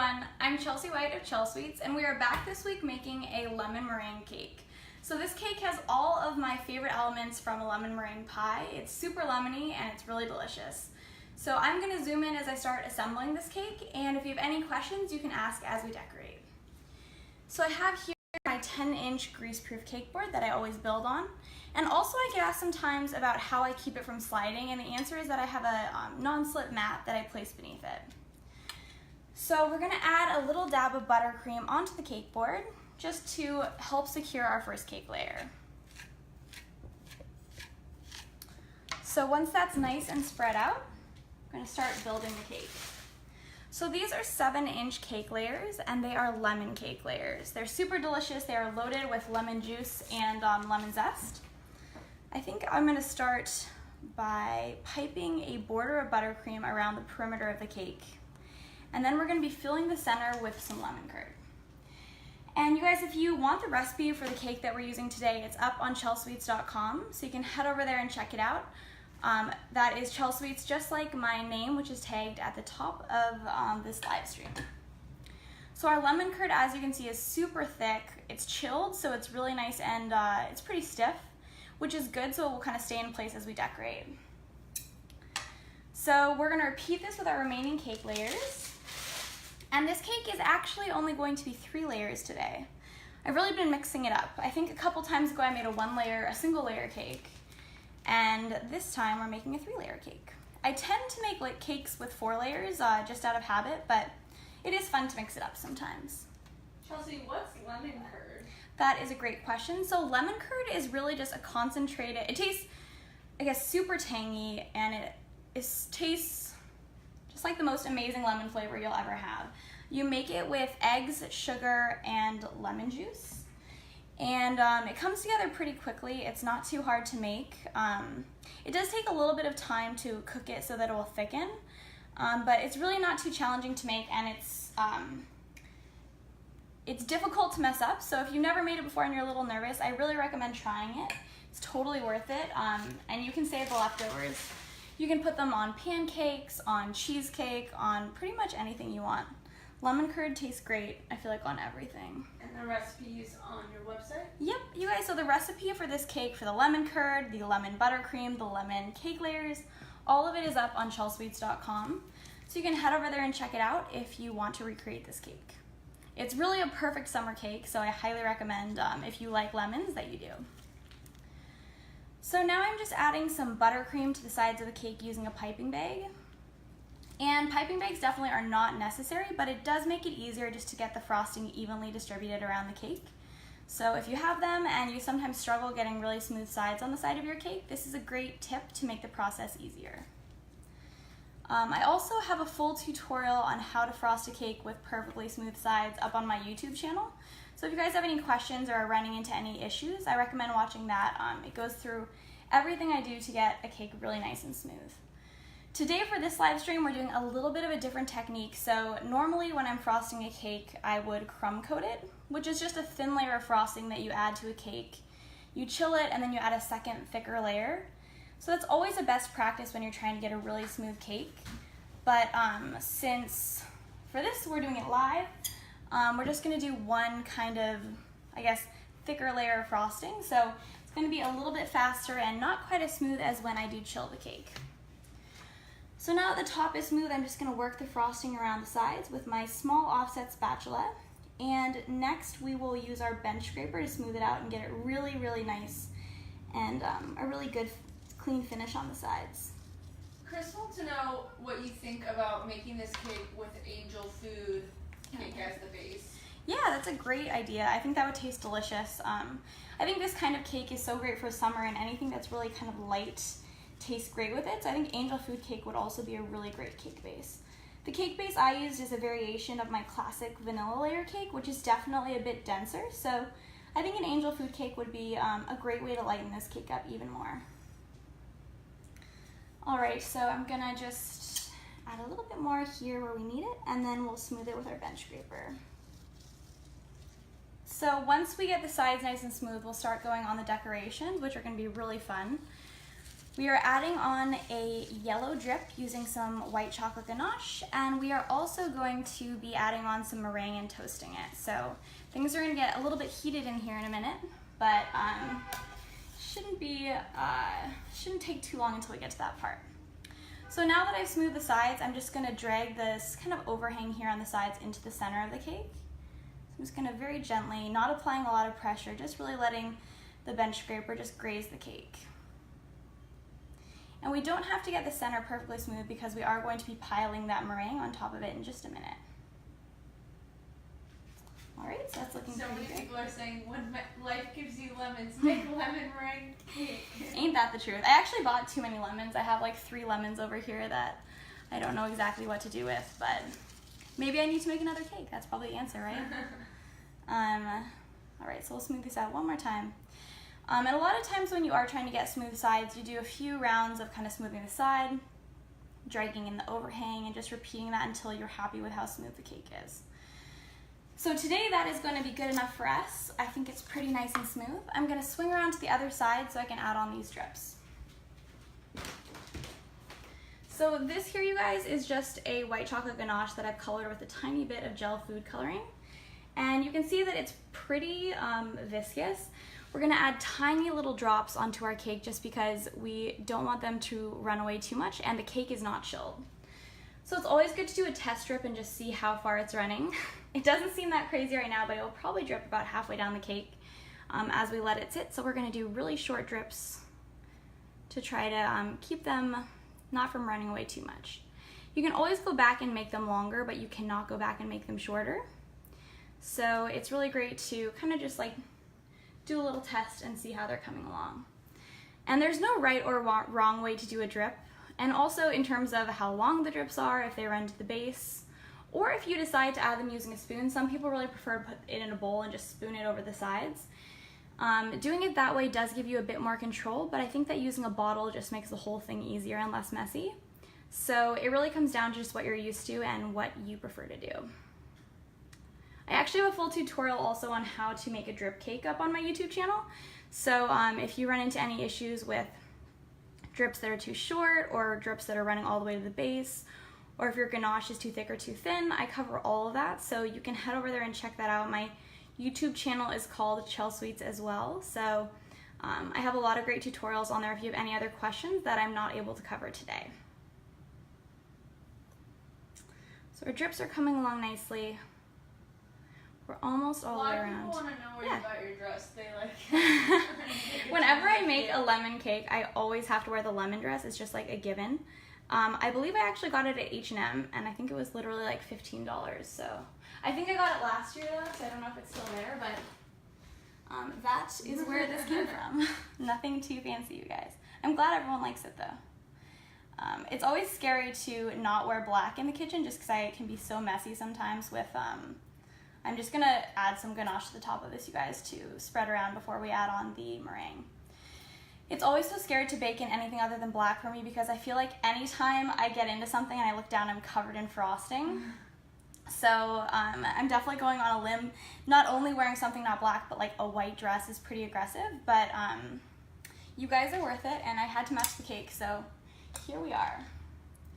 everyone, I'm Chelsea White of Chelsweets, and we are back this week making a lemon meringue cake. So this cake has all of my favorite elements from a lemon meringue pie. It's super lemony and it's really delicious. So I'm going to zoom in as I start assembling this cake, and if you have any questions you can ask as we decorate. So I have here my 10-inch grease-proof cake board that I always build on. And also I get asked sometimes about how I keep it from sliding, and the answer is that I have a non-slip mat that I place beneath it. So we're going to add a little dab of buttercream onto the cake board just to help secure our first cake layer. So once that's nice and spread out, I'm going to start building the cake. So these are 7-inch cake layers, and they are lemon cake layers. They're super delicious. They are loaded with lemon juice and lemon zest. I think I'm going to start by piping a border of buttercream around the perimeter of the cake. And then we're going to be filling the center with some lemon curd. And you guys, if you want the recipe for the cake that we're using today, it's up on Chelsweets.com, so you can head over there and check it out. That is Chelsweets, just like my name, which is tagged at the top of this live stream. So our lemon curd, as you can see, is super thick. It's chilled, so it's really nice, and it's pretty stiff, which is good, so it will kind of stay in place as we decorate. So we're going to repeat this with our remaining cake layers. And this cake is actually only going to be 3 layers today. I've really been mixing it up. I think a couple times ago I made a single layer cake, and this time we're making a 3-layer cake. I tend to make like cakes with 4 layers just out of habit, but it is fun to mix it up sometimes. Chelsea, what's lemon curd? That is a great question. So lemon curd is really just a concentrated, it tastes, I guess, super tangy, and it tastes just like the most amazing lemon flavor you'll ever have. You make it with eggs, sugar, and lemon juice. And it comes together pretty quickly. It's not too hard to make. It does take a little bit of time to cook it so that it will thicken, but it's really not too challenging to make, and it's difficult to mess up. So if you've never made it before and you're a little nervous, I really recommend trying it. It's totally worth it, and you can save the leftovers. You can put them on pancakes, on cheesecake, on pretty much anything you want. Lemon curd tastes great, I feel like, on everything. And the recipe's on your website? Yep, you guys, so the recipe for this cake, for the lemon curd, the lemon buttercream, the lemon cake layers, all of it is up on Chelsweets.com. So you can head over there and check it out if you want to recreate this cake. It's really a perfect summer cake, so I highly recommend, if you like lemons, that you do. So now I'm just adding some buttercream to the sides of the cake using a piping bag. And piping bags definitely are not necessary, but it does make it easier just to get the frosting evenly distributed around the cake. So if you have them and you sometimes struggle getting really smooth sides on the side of your cake, this is a great tip to make the process easier. I also have a full tutorial on how to frost a cake with perfectly smooth sides up on my YouTube channel. So if you guys have any questions or are running into any issues, I recommend watching that. It goes through everything I do to get a cake really nice and smooth. Today for this live stream, we're doing a little bit of a different technique. So normally when I'm frosting a cake, I would crumb coat it, which is just a thin layer of frosting that you add to a cake. You chill it, and then you add a second thicker layer. So that's always a best practice when you're trying to get a really smooth cake. But since for this we're doing it live, we're just going to do one kind of, I guess, thicker layer of frosting. So it's going to be a little bit faster and not quite as smooth as when I do chill the cake. So now that the top is smooth, I'm just going to work the frosting around the sides with my small offset spatula. And next we will use our bench scraper to smooth it out and get it really, really nice and a really good clean finish on the sides. Chris wants to know what you think about making this cake with angel food cake as the base. Yeah, that's a great idea. I think that would taste delicious. I think this kind of cake is so great for summer, and anything that's really kind of light tastes great with it. So I think angel food cake would also be a really great cake base. The cake base I used is a variation of my classic vanilla layer cake, which is definitely a bit denser. So I think an angel food cake would be a great way to lighten this cake up even more. All right, so I'm gonna just add a little bit more here where we need it, and then we'll smooth it with our bench scraper. So once we get the sides nice and smooth, we'll start going on the decorations, which are gonna be really fun. We are adding on a yellow drip using some white chocolate ganache, and we are also going to be adding on some meringue and toasting it. So things are going to get a little bit heated in here in a minute, but shouldn't take too long until we get to that part. So now that I've smoothed the sides, I'm just going to drag this kind of overhang here on the sides into the center of the cake. So I'm just going to very gently, not applying a lot of pressure, just really letting the bench scraper just graze the cake. And we don't have to get the center perfectly smooth because we are going to be piling that meringue on top of it in just a minute. All right, so that's looking pretty good. So many people are saying, when life gives you lemons, make a lemon meringue cake. Ain't that the truth? I actually bought too many lemons. I have like 3 lemons over here that I don't know exactly what to do with, but maybe I need to make another cake. That's probably the answer, right? All right, so we'll smooth this out one more time. And a lot of times when you are trying to get smooth sides, you do a few rounds of kind of smoothing the side, dragging in the overhang, and just repeating that until you're happy with how smooth the cake is. So today that is going to be good enough for us. I think it's pretty nice and smooth. I'm going to swing around to the other side so I can add on these drips. So this here, you guys, is just a white chocolate ganache that I've colored with a tiny bit of gel food coloring. And you can see that it's pretty viscous. We're gonna add tiny little drops onto our cake just because we don't want them to run away too much and the cake is not chilled. So it's always good to do a test drip and just see how far it's running. It doesn't seem that crazy right now, but it will probably drip about halfway down the cake as we let it sit. So we're gonna do really short drips to try to keep them not from running away too much. You can always go back and make them longer, but you cannot go back and make them shorter. So it's really great to kind of just like do a little test and see how they're coming along. And there's no right or wrong way to do a drip. And also in terms of how long the drips are, if they run to the base, or if you decide to add them using a spoon. Some people really prefer to put it in a bowl and just spoon it over the sides. Doing it that way does give you a bit more control, but I think that using a bottle just makes the whole thing easier and less messy. So it really comes down to just what you're used to and what you prefer to do. I actually have a full tutorial also on how to make a drip cake up on my YouTube channel. So if you run into any issues with drips that are too short or drips that are running all the way to the base, or if your ganache is too thick or too thin, I cover all of that. So you can head over there and check that out. My YouTube channel is called Chelsweets as well. So I have a lot of great tutorials on there if you have any other questions that I'm not able to cover today. So our drips are coming along nicely. We're almost all the way around. A lot of people want to know where you got your dress. They like. Whenever I make a lemon cake, I always have to wear the lemon dress. It's just like a given. I believe I actually got it at H&M, and I think it was literally like $15. So I think I got it last year though, so I don't know if it's still there, but that is where this came from. Nothing too fancy, you guys. I'm glad everyone likes it though. It's always scary to not wear black in the kitchen just because I can be so messy sometimes with I'm just gonna add some ganache to the top of this, you guys, to spread around before we add on the meringue. It's always so scary to bake in anything other than black for me because I feel like anytime I get into something and I look down, I'm covered in frosting. So I'm definitely going on a limb, not only wearing something not black, but like a white dress is pretty aggressive, but you guys are worth it, and I had to match the cake, so here we are.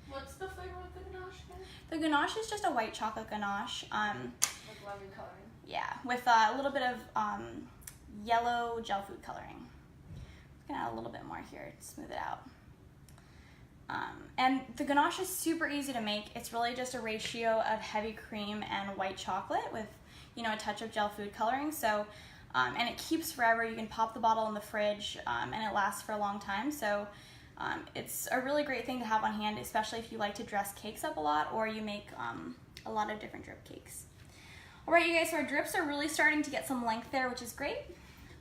What's the flavor of the ganache again? The ganache is just a white chocolate ganache. Like lemon coloring? Yeah, with a little bit of yellow gel food coloring. I'm gonna add a little bit more here to smooth it out. And the ganache is super easy to make. It's really just a ratio of heavy cream and white chocolate with, you know, a touch of gel food coloring. So, and it keeps forever. You can pop the bottle in the fridge and it lasts for a long time. So it's a really great thing to have on hand, especially if you like to dress cakes up a lot or you make a lot of different drip cakes. All right, you guys, so our drips are really starting to get some length there, which is great.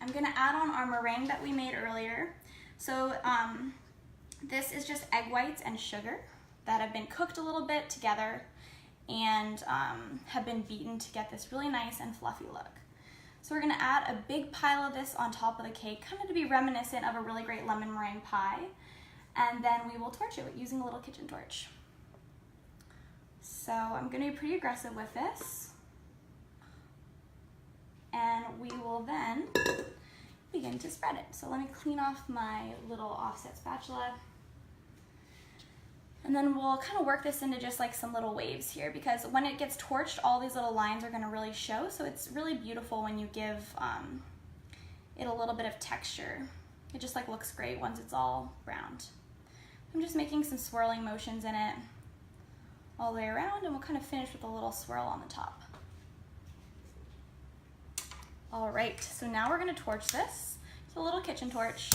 I'm gonna add on our meringue that we made earlier. So this is just egg whites and sugar that have been cooked a little bit together and have been beaten to get this really nice and fluffy look. So we're gonna add a big pile of this on top of the cake, kind of to be reminiscent of a really great lemon meringue pie. And then we will torch it using a little kitchen torch. So I'm gonna be pretty aggressive with this. And we will then begin begin to spread it. So let me clean off my little offset spatula. And then we'll kind of work this into just like some little waves here, because when it gets torched, all these little lines are going to really show. So it's really beautiful when you give it a little bit of texture. It just like looks great once it's all browned. I'm just making some swirling motions in it all the way around, and we'll kind of finish with a little swirl on the top. All right, so now we're going to torch this. It's a little kitchen torch.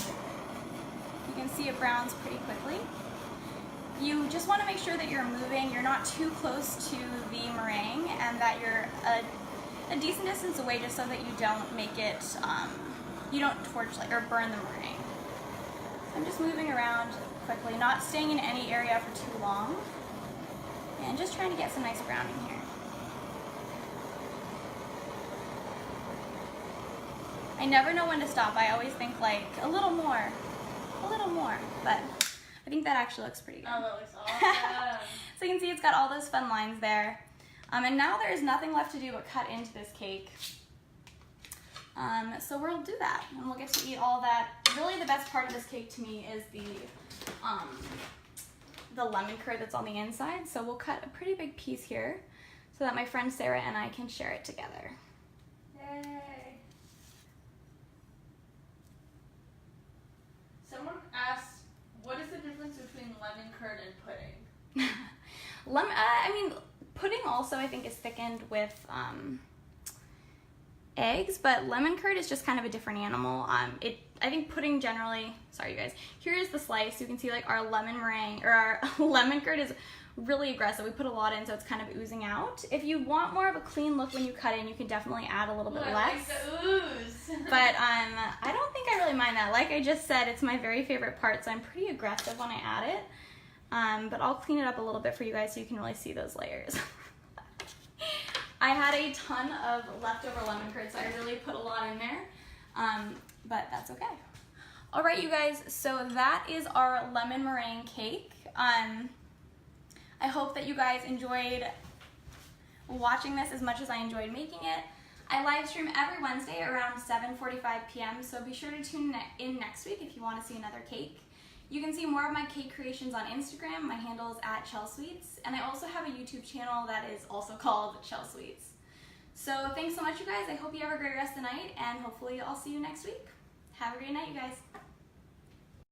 You can see it browns pretty quickly. You just want to make sure that you're moving, you're not too close to the meringue, and that you're a decent distance away, just so that you don't make it, you don't torch like or burn the meringue. So I'm just moving around quickly, not staying in any area for too long, and just trying to get some nice browning here. I never know when to stop. I always think like a little more, but I think that actually looks pretty good. Oh, that looks awesome. So you can see it's got all those fun lines there. And now there's nothing left to do but cut into this cake. So we'll do that, and we'll get to eat all that. Really the best part of this cake to me is the lemon curd that's on the inside. So we'll cut a pretty big piece here so that my friend Sarah and I can share it together. Yay. Someone asked, what is the difference between lemon curd and pudding? I mean, pudding also I think is thickened with eggs, but lemon curd is just kind of a different animal. I think pudding generally, sorry you guys, here is the slice. You can see like our lemon meringue, or our lemon curd is really aggressive. We put a lot in, so it's kind of oozing out. If you want more of a clean look when you cut in, you can definitely add a little bit less. Like the ooze. But I don't think I really mind that. Like I just said, it's my very favorite part, so I'm pretty aggressive when I add it. But I'll clean it up a little bit for you guys so you can really see those layers. I had a ton of leftover lemon curd, so I really put a lot in there, but that's okay. All right, you guys, so that is our lemon meringue cake. I hope that you guys enjoyed watching this as much as I enjoyed making it. I live stream every Wednesday around 7:45 p.m., so be sure to tune in next week if you want to see another cake. You can see more of my cake creations on Instagram. My handle is @Chelsweets, and I also have a YouTube channel that is also called Chelsweets. So thanks so much, you guys. I hope you have a great rest of the night, and hopefully I'll see you next week. Have a great night, you guys.